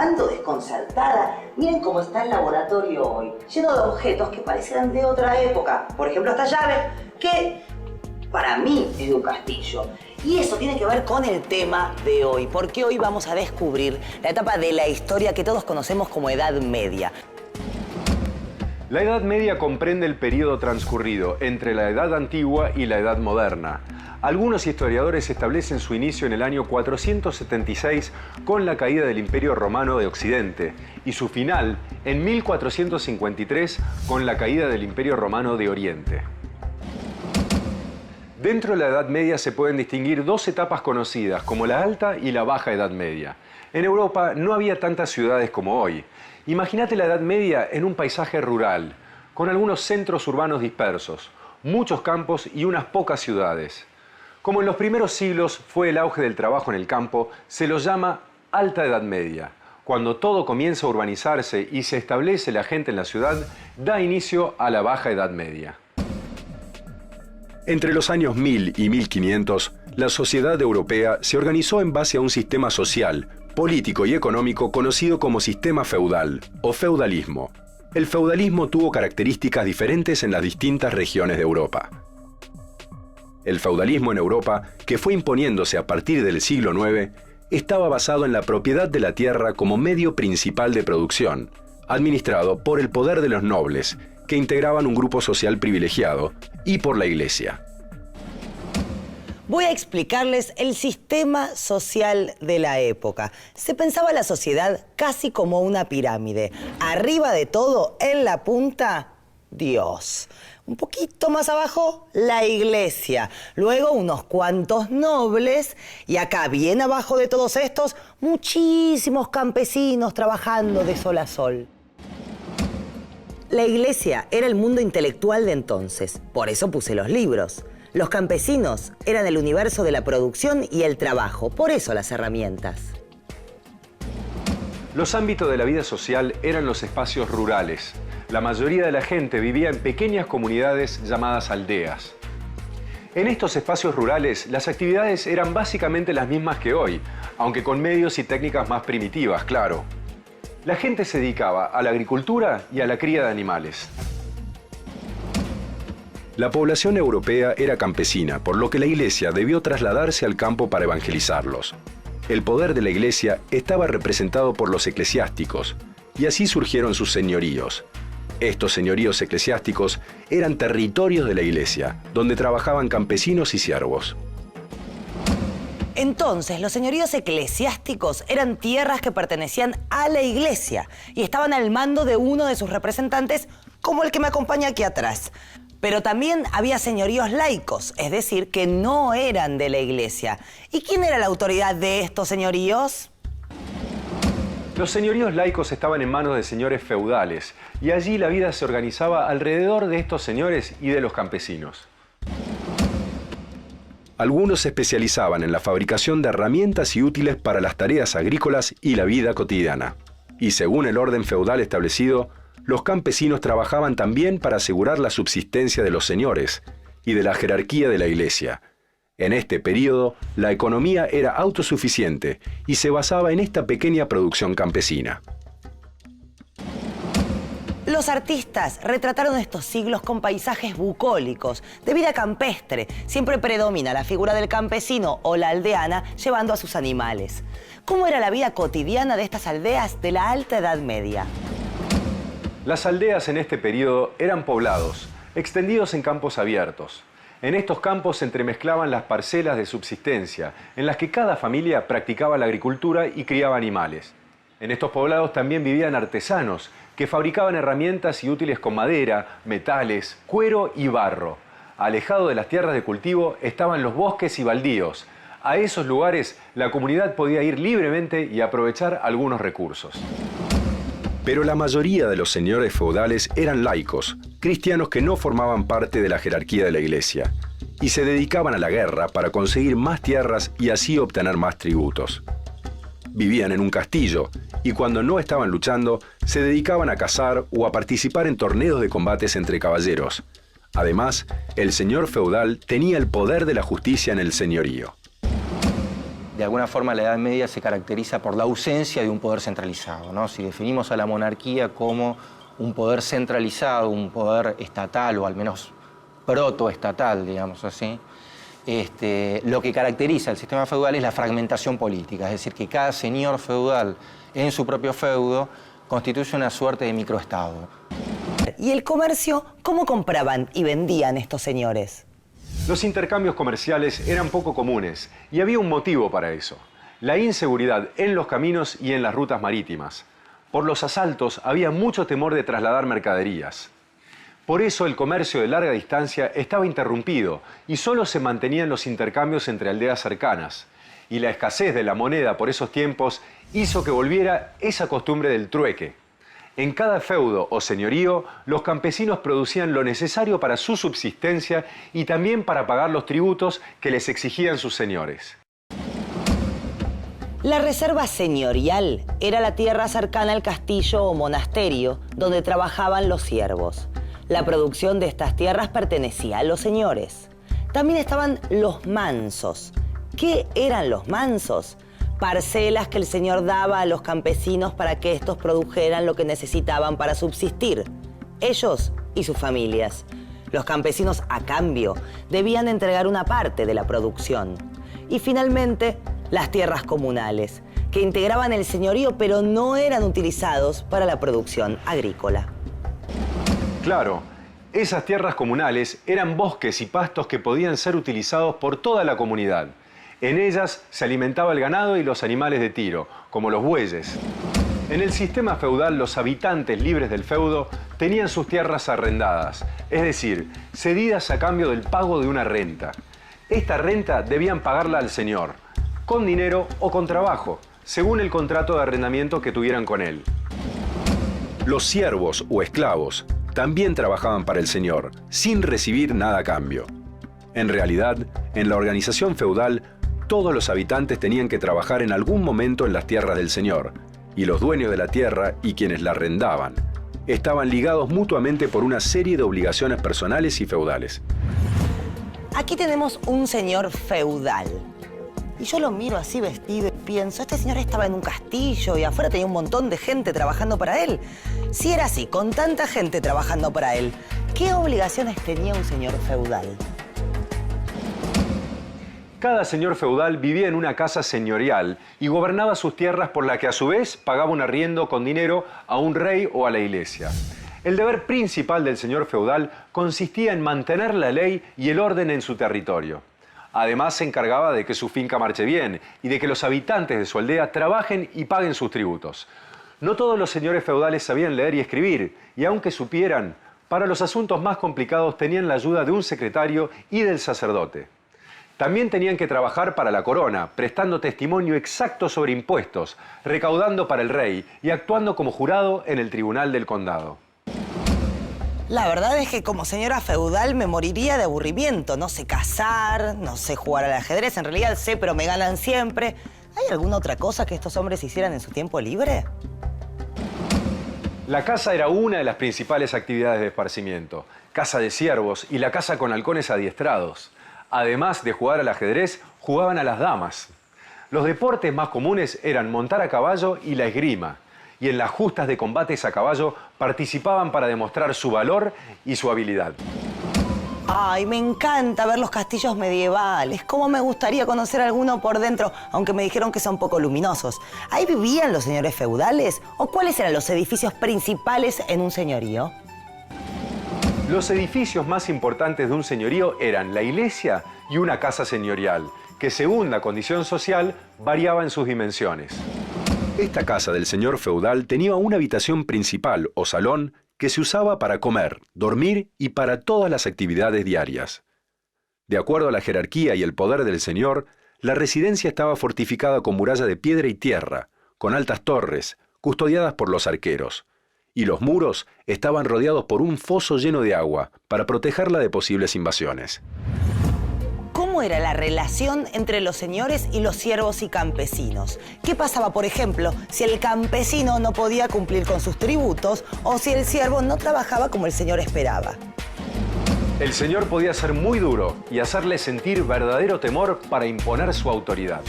ando desconcertada. Miren cómo está el laboratorio hoy, lleno de objetos que parecieran de otra época. Por ejemplo, esta llave, que para mí es de un castillo. Y eso tiene que ver con el tema de hoy, porque hoy vamos a descubrir la etapa de la historia que todos conocemos como Edad Media. La Edad Media comprende el periodo transcurrido entre la Edad Antigua y la Edad Moderna. Algunos historiadores establecen su inicio en el año 476 con la caída del Imperio Romano de Occidente y su final en 1453 con la caída del Imperio Romano de Oriente. Dentro de la Edad Media se pueden distinguir dos etapas conocidas como la Alta y la Baja Edad Media. En Europa no había tantas ciudades como hoy. Imagínate la Edad Media en un paisaje rural, con algunos centros urbanos dispersos, muchos campos y unas pocas ciudades. Como en los primeros siglos fue el auge del trabajo en el campo, se lo llama Alta Edad Media. Cuando todo comienza a urbanizarse y se establece la gente en la ciudad, da inicio a la Baja Edad Media. Entre los años 1000 y 1500, la sociedad europea se organizó en base a un sistema social, político y económico conocido como sistema feudal o feudalismo. El feudalismo tuvo características diferentes en las distintas regiones de Europa. El feudalismo en Europa, que fue imponiéndose a partir del siglo IX, estaba basado en la propiedad de la tierra como medio principal de producción, administrado por el poder de los nobles, que integraban un grupo social privilegiado, y por la Iglesia. Voy a explicarles el sistema social de la época. Se pensaba la sociedad casi como una pirámide. Arriba de todo, en la punta, Dios. Un poquito más abajo, la Iglesia. Luego unos cuantos nobles. Y acá, bien abajo de todos estos, muchísimos campesinos trabajando de sol a sol. La Iglesia era el mundo intelectual de entonces. Por eso puse los libros. Los campesinos eran el universo de la producción y el trabajo. Por eso las herramientas. Los ámbitos de la vida social eran los espacios rurales. La mayoría de la gente vivía en pequeñas comunidades llamadas aldeas. En estos espacios rurales, las actividades eran básicamente las mismas que hoy, aunque con medios y técnicas más primitivas, claro. La gente se dedicaba a la agricultura y a la cría de animales. La población europea era campesina, por lo que la Iglesia debió trasladarse al campo para evangelizarlos. El poder de la Iglesia estaba representado por los eclesiásticos, y así surgieron sus señoríos. Estos señoríos eclesiásticos eran territorios de la Iglesia, donde trabajaban campesinos y siervos. Entonces, los señoríos eclesiásticos eran tierras que pertenecían a la Iglesia y estaban al mando de uno de sus representantes, como el que me acompaña aquí atrás. Pero también había señoríos laicos, es decir, que no eran de la Iglesia. ¿Y quién era la autoridad de estos señoríos? Los señoríos laicos estaban en manos de señores feudales, y allí la vida se organizaba alrededor de estos señores y de los campesinos. Algunos se especializaban en la fabricación de herramientas y útiles para las tareas agrícolas y la vida cotidiana. Y según el orden feudal establecido, los campesinos trabajaban también para asegurar la subsistencia de los señores y de la jerarquía de la Iglesia. En este periodo, la economía era autosuficiente y se basaba en esta pequeña producción campesina. Los artistas retrataron estos siglos con paisajes bucólicos, de vida campestre. Siempre predomina la figura del campesino o la aldeana llevando a sus animales. ¿Cómo era la vida cotidiana de estas aldeas de la Alta Edad Media? Las aldeas en este periodo eran poblados, extendidos en campos abiertos. En estos campos se entremezclaban las parcelas de subsistencia, en las que cada familia practicaba la agricultura y criaba animales. En estos poblados también vivían artesanos, que fabricaban herramientas y útiles con madera, metales, cuero y barro. Alejado de las tierras de cultivo estaban los bosques y baldíos. A esos lugares la comunidad podía ir libremente y aprovechar algunos recursos. Pero la mayoría de los señores feudales eran laicos, cristianos que no formaban parte de la jerarquía de la Iglesia, y se dedicaban a la guerra para conseguir más tierras y así obtener más tributos. Vivían en un castillo, y cuando no estaban luchando, se dedicaban a cazar o a participar en torneos de combates entre caballeros. Además, el señor feudal tenía el poder de la justicia en el señorío. de alguna forma la Edad Media se caracteriza por la ausencia de un poder centralizado, ¿no? Si definimos a la monarquía como un poder centralizado, un poder estatal o al menos protoestatal, digamos así, lo que caracteriza el sistema feudal es la fragmentación política, es decir, que cada señor feudal en su propio feudo constituye una suerte de microestado. ¿Y el comercio? ¿Cómo compraban y vendían estos señores? Los intercambios comerciales eran poco comunes y había un motivo para eso: la inseguridad en los caminos y en las rutas marítimas. Por los asaltos había mucho temor de trasladar mercaderías. Por eso el comercio de larga distancia estaba interrumpido y solo se mantenían los intercambios entre aldeas cercanas. Y la escasez de la moneda por esos tiempos hizo que volviera esa costumbre del trueque. En cada feudo o señorío, los campesinos producían lo necesario para su subsistencia y también para pagar los tributos que les exigían sus señores. La reserva señorial era la tierra cercana al castillo o monasterio donde trabajaban los siervos. La producción de estas tierras pertenecía a los señores. También estaban los mansos. ¿Qué eran los mansos? Parcelas que el señor daba a los campesinos para que estos produjeran lo que necesitaban para subsistir, ellos y sus familias. Los campesinos, a cambio, debían entregar una parte de la producción. Y finalmente, las tierras comunales, que integraban el señorío pero no eran utilizados para la producción agrícola. Claro, esas tierras comunales eran bosques y pastos que podían ser utilizados por toda la comunidad. En ellas se alimentaba el ganado y los animales de tiro, como los bueyes. En el sistema feudal, los habitantes libres del feudo tenían sus tierras arrendadas, es decir, cedidas a cambio del pago de una renta. Esta renta debían pagarla al señor, con dinero o con trabajo, según el contrato de arrendamiento que tuvieran con él. Los siervos o esclavos también trabajaban para el señor, sin recibir nada a cambio. En realidad, en la organización feudal, todos los habitantes tenían que trabajar en algún momento en las tierras del señor, y los dueños de la tierra y quienes la arrendaban estaban ligados mutuamente por una serie de obligaciones personales y feudales. Aquí tenemos un señor feudal. Y yo lo miro así vestido y pienso, este señor estaba en un castillo y afuera tenía un montón de gente trabajando para él. Si era así, con tanta gente trabajando para él, ¿qué obligaciones tenía un señor feudal? Cada señor feudal vivía en una casa señorial y gobernaba sus tierras, por la que a su vez pagaba un arriendo con dinero a un rey o a la iglesia. El deber principal del señor feudal consistía en mantener la ley y el orden en su territorio. Además, se encargaba de que su finca marche bien y de que los habitantes de su aldea trabajen y paguen sus tributos. No todos los señores feudales sabían leer y escribir, y aunque supieran, para los asuntos más complicados tenían la ayuda de un secretario y del sacerdote. También tenían que trabajar para la corona, prestando testimonio exacto sobre impuestos, recaudando para el rey y actuando como jurado en el tribunal del condado. La verdad es que como señora feudal me moriría de aburrimiento. No sé cazar, no sé jugar al ajedrez. En realidad sé, pero me ganan siempre. ¿Hay alguna otra cosa que estos hombres hicieran en su tiempo libre? La caza era una de las principales actividades de esparcimiento. Caza de ciervos y la caza con halcones adiestrados. Además de jugar al ajedrez, jugaban a las damas. Los deportes más comunes eran montar a caballo y la esgrima. Y en las justas de combates a caballo participaban para demostrar su valor y su habilidad. Ay, me encanta ver los castillos medievales. Cómo me gustaría conocer alguno por dentro, aunque me dijeron que son poco luminosos. ¿Ahí vivían los señores feudales? ¿O cuáles eran los edificios principales en un señorío? Los edificios más importantes de un señorío eran la iglesia y una casa señorial, que según la condición social variaba en sus dimensiones. Esta casa del señor feudal tenía una habitación principal o salón que se usaba para comer, dormir y para todas las actividades diarias. De acuerdo a la jerarquía y el poder del señor, la residencia estaba fortificada con muralla de piedra y tierra, con altas torres, custodiadas por los arqueros. Y los muros estaban rodeados por un foso lleno de agua para protegerla de posibles invasiones. ¿Cómo era la relación entre los señores y los siervos y campesinos? ¿Qué pasaba, por ejemplo, si el campesino no podía cumplir con sus tributos o si el siervo no trabajaba como el señor esperaba? El señor podía ser muy duro y hacerle sentir verdadero temor para imponer su autoridad.